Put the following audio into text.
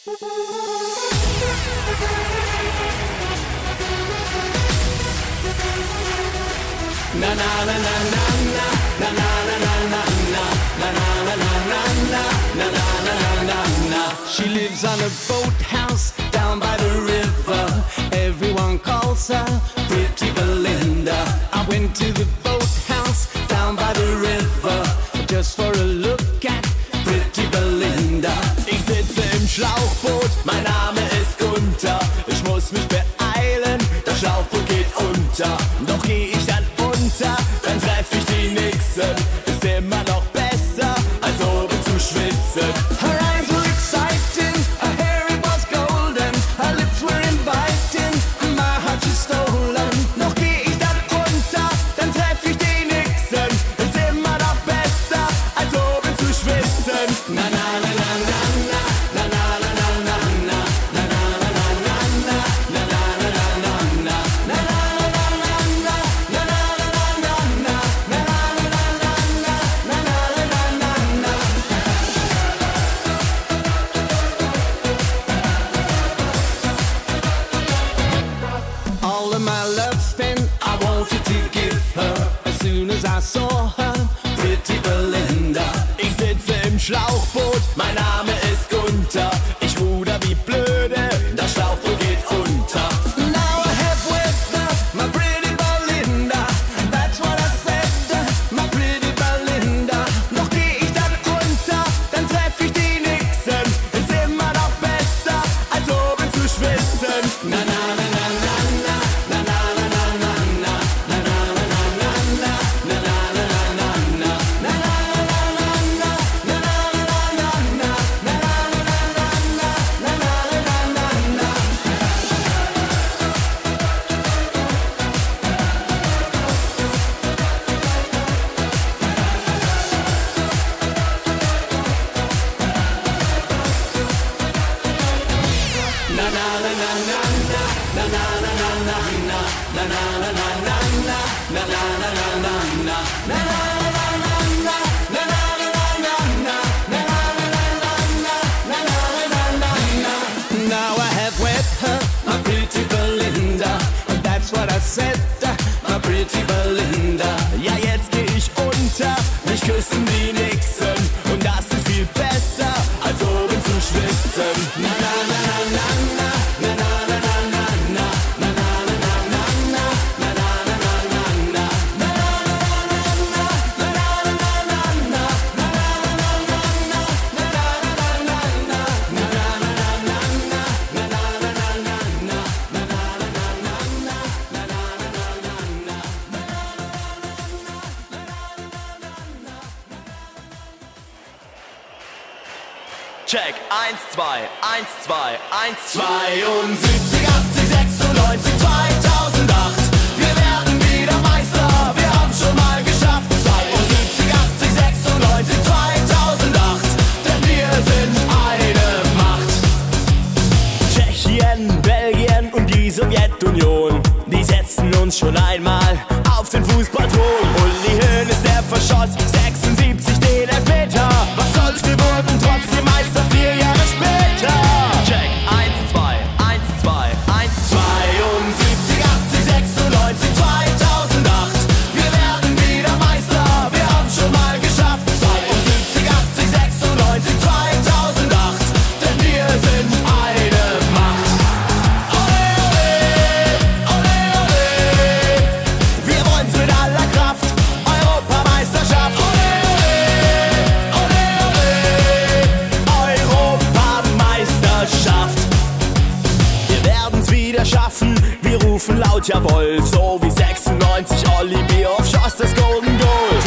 Na na na na na na na na na na na na na. She lives on a boathouse down by the river. Everyone calls her Pretty Belinda. I went to the boathouse down by the river just for a look at Pretty Belinda. Ich sitze im Schlauchboot, mein Name ist Gunther. Ich muss mich beeilen, das Schlauchboot geht unter. Doch geh ich dann unter, dann treff ich die Nixen. Ist immer noch besser, als oben zu schwitzen. Her eyes were exciting, her hair it was golden, her lips were inviting, my heart she stolen. Noch geh ich dann unter, dann treff ich die Nixen. Ist immer noch besser, als oben zu schwitzen. Na na na na na na na na na na na na na na na na na na all of my loving I wanted to give her as soon as I saw her, Pretty Belinda. Ich sitze im Schlauchboot, mein Name ist Gunther. Ich ruder wie blöde, das Schlauchboot geht unter. Now I have with her, my Pretty Belinda. That's what I said, my Pretty Belinda. Noch geh ich dann unter, dann treff ich die Nixen. Ist immer noch besser, als oben zu schwitzen. Na na na na na na na na na na na na na na na na Now I have with her my Pretty Belinda, and that's what I said, my Pretty Belinda. Ja, jetzt geh ich unter, mich küssen die Nixen, und das ist viel besser, als oben zu schwitzen. Na na na na na na na na na na na na na na na na na Check, 1, 2, 1, 2, 1, 2. 72, 80, 96, 2008. Wir werden wieder Meister, wir haben schon mal geschafft. 72, 80, 96, 2008. Denn wir sind eine Macht. Tschechien, Belgien und die Sowjetunion, die setzten uns schon einmal auf den Fußballthron. Uli Hoeneß, der verschoss 76 den Elfmeter. Was soll's, wir wurden trotzdem Meister 4 Jahre später. Check, 1, 2, 1, 2, 1, 2. 72, 80, 96, 2008. Wir werden wieder Meister, wir haben schon mal geschafft. 72, 80, 96, 2008. Denn wir sind eine Macht. Ole, ole, ole, ole. Wir wollen's mit aller Kraft, Europameisterschaft. Ole, ole, ole, Europameisterschaft. Wir werden's wieder schaffen, wir rufen laut Jawohl, so wie 96 Olli Bierhoff schoss das Golden Goal.